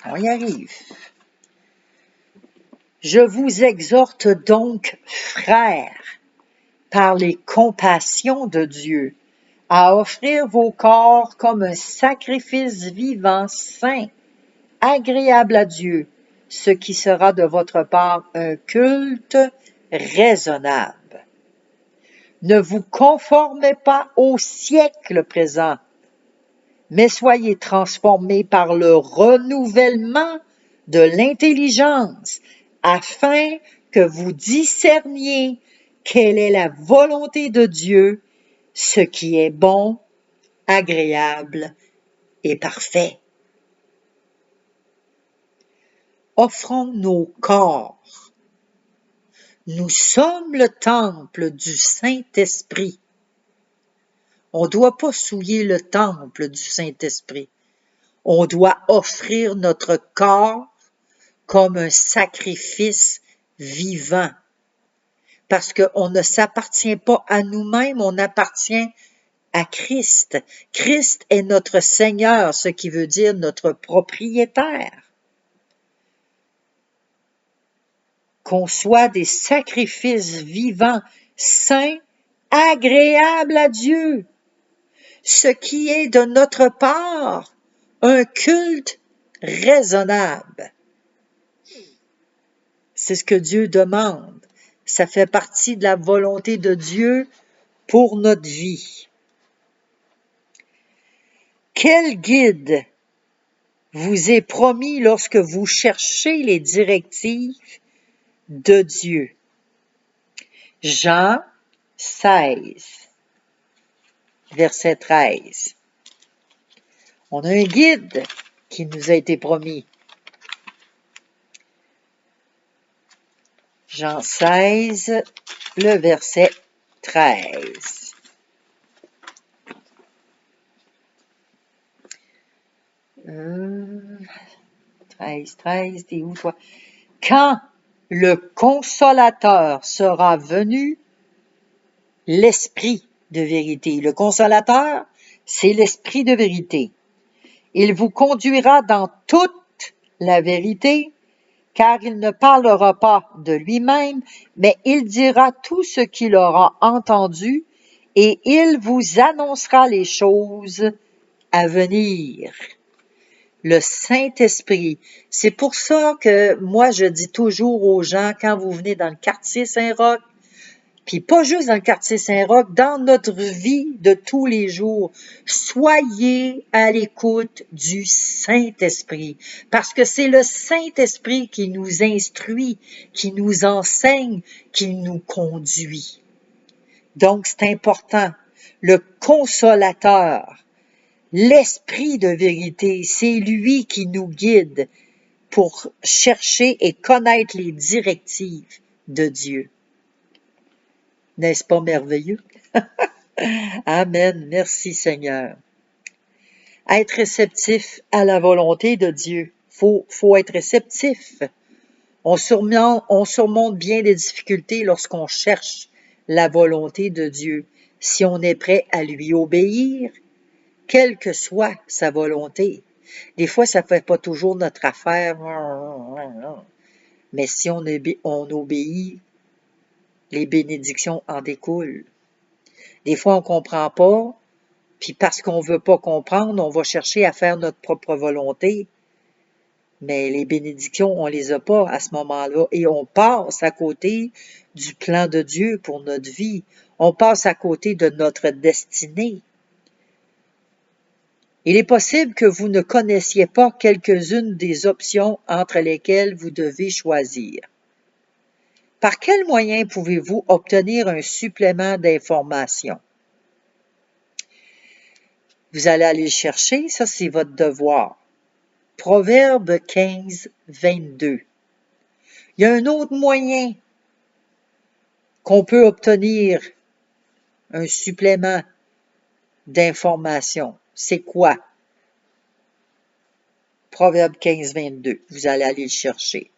On y arrive. Je vous exhorte donc, frères, par les compassions de Dieu, à offrir vos corps comme un sacrifice vivant, saint, agréable à Dieu, ce qui sera de votre part un culte raisonnable. Ne vous conformez pas au siècle présent, mais soyez transformés par le renouvellement de l'intelligence, afin que vous discerniez quelle est la volonté de Dieu, ce qui est bon, agréable et parfait. Offrons nos corps. Nous sommes le temple du Saint-Esprit. On ne doit pas souiller le temple du Saint-Esprit. On doit offrir notre corps comme un sacrifice vivant. Parce qu'on ne s'appartient pas à nous-mêmes, on appartient à Christ. Christ est notre Seigneur, ce qui veut dire notre propriétaire. Qu'on soit des sacrifices vivants, saints, agréables à Dieu, ce qui est de notre part un culte raisonnable. C'est ce que Dieu demande. Ça fait partie de la volonté de Dieu pour notre vie. Quel guide vous est promis lorsque vous cherchez les directives de Dieu? Jean 16, verset 13. On a un guide qui nous a été promis. Jean 16, le verset 13. 13, t'es où toi? Quand le Consolateur sera venu, l'Esprit de vérité. Le Consolateur, c'est l'Esprit de vérité. Il vous conduira dans toute la vérité, car il ne parlera pas de lui-même, mais il dira tout ce qu'il aura entendu, et il vous annoncera les choses à venir. Le Saint-Esprit. C'est pour ça que moi, je dis toujours aux gens, quand vous venez dans le quartier Saint-Roch, Puis pas juste dans le quartier Saint-Roch, dans notre vie de tous les jours. Soyez à l'écoute du Saint-Esprit, parce que c'est le Saint-Esprit qui nous instruit, qui nous enseigne, qui nous conduit. Donc, c'est important. Le consolateur, l'Esprit de vérité, c'est lui qui nous guide pour chercher et connaître les directives de Dieu. N'est-ce pas merveilleux? Amen. Merci Seigneur. Être réceptif à la volonté de Dieu. Faut être réceptif. On surmonte bien des difficultés lorsqu'on cherche la volonté de Dieu. Si on est prêt à lui obéir, quelle que soit sa volonté. Des fois, ça ne fait pas toujours notre affaire. Mais si on obéit, les bénédictions en découlent. Des fois, on ne comprend pas, puis parce qu'on ne veut pas comprendre, on va chercher à faire notre propre volonté. Mais les bénédictions, on ne les a pas à ce moment-là. Et on passe à côté du plan de Dieu pour notre vie. On passe à côté de notre destinée. Il est possible que vous ne connaissiez pas quelques-unes des options entre lesquelles vous devez choisir. Par quel moyen pouvez-vous obtenir un supplément d'information? Vous allez aller le chercher, ça c'est votre devoir. Proverbe 15, 22. Il y a un autre moyen qu'on peut obtenir un supplément d'information. C'est quoi? Proverbe 15, 22. Vous allez aller le chercher.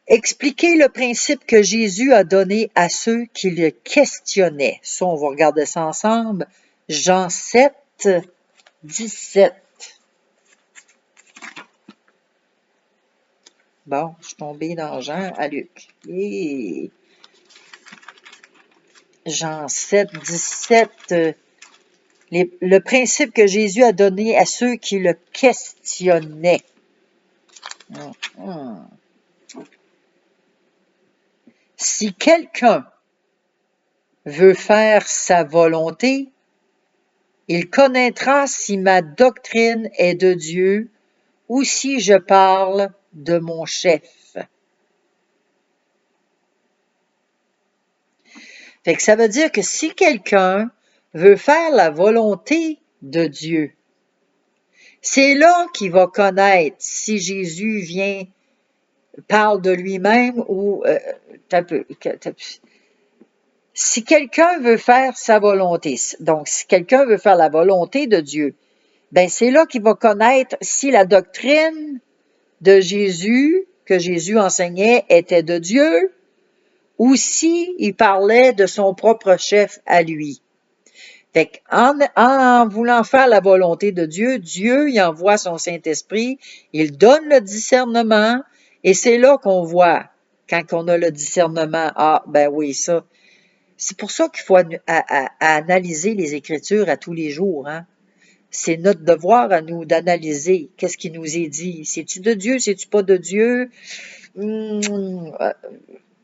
Expliquez le principe que Jésus a donné à ceux qui le questionnaient. Ça, on va regarder ça ensemble. Jean 7, 17. Bon, je suis tombée dans Jean à Luc. Et Jean 7, 17. Le principe que Jésus a donné à ceux qui le questionnaient. Si quelqu'un veut faire sa volonté, il connaîtra si ma doctrine est de Dieu ou si je parle de mon chef. Fait que ça veut dire que si quelqu'un veut faire la volonté de Dieu, c'est là qu'il va connaître si Jésus parle de lui-même ou si quelqu'un veut faire sa volonté, donc si quelqu'un veut faire la volonté de Dieu, ben c'est là qu'il va connaître si la doctrine de Jésus, que Jésus enseignait, était de Dieu, ou si il parlait de son propre chef à lui. Fait en voulant faire la volonté de Dieu, Dieu il envoie son Saint-Esprit, il donne le discernement, et c'est là qu'on voit, quand on a le discernement, ah ben oui, ça. C'est pour ça qu'il faut analyser les Écritures à tous les jours, hein. C'est notre devoir à nous d'analyser qu'est-ce qui nous est dit. C'est-tu de Dieu, c'est-tu pas de Dieu?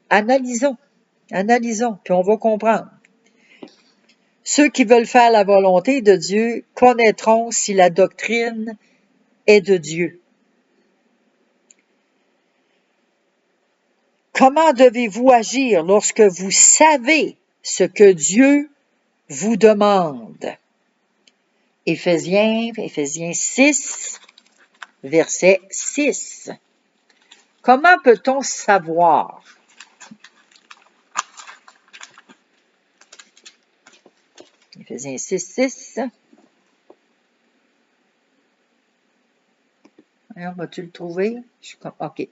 Analysons, puis on va comprendre. Ceux qui veulent faire la volonté de Dieu connaîtront si la doctrine est de Dieu. Comment devez-vous agir lorsque vous savez ce que Dieu vous demande? Éphésiens 6, verset 6. Comment peut-on savoir? Éphésiens 6, 6. Alors, vas-tu le trouver? OK.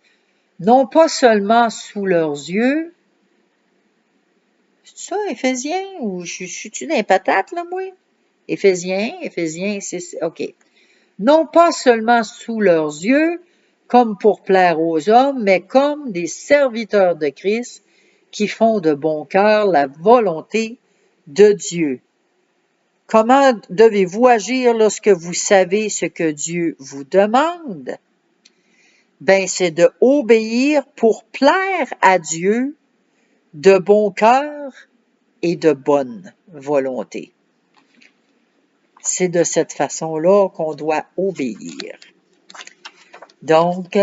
Non pas seulement sous leurs yeux. C'est ça, Éphésiens? Ou je suis-tu dans les patates, là, moi? Éphésiens 6, OK. Non pas seulement sous leurs yeux, comme pour plaire aux hommes, mais comme des serviteurs de Christ qui font de bon cœur la volonté de Dieu. Comment devez-vous agir lorsque vous savez ce que Dieu vous demande? ben c'est de obéir pour plaire à Dieu de bon cœur et de bonne volonté. C'est de cette façon-là qu'on doit obéir. Donc,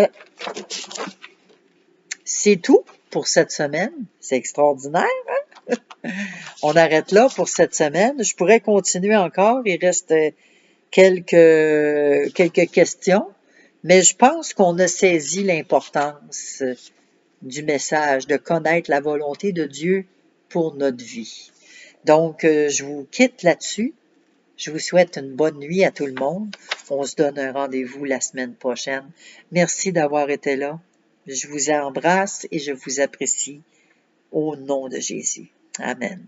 c'est tout pour cette semaine. C'est extraordinaire, hein? On arrête là pour cette semaine. Je pourrais continuer encore. Il reste quelques questions, mais je pense qu'on a saisi l'importance du message, de connaître la volonté de Dieu pour notre vie. Donc, je vous quitte là-dessus. Je vous souhaite une bonne nuit à tout le monde. On se donne un rendez-vous la semaine prochaine. Merci d'avoir été là. Je vous embrasse et je vous apprécie au nom de Jésus. Amen.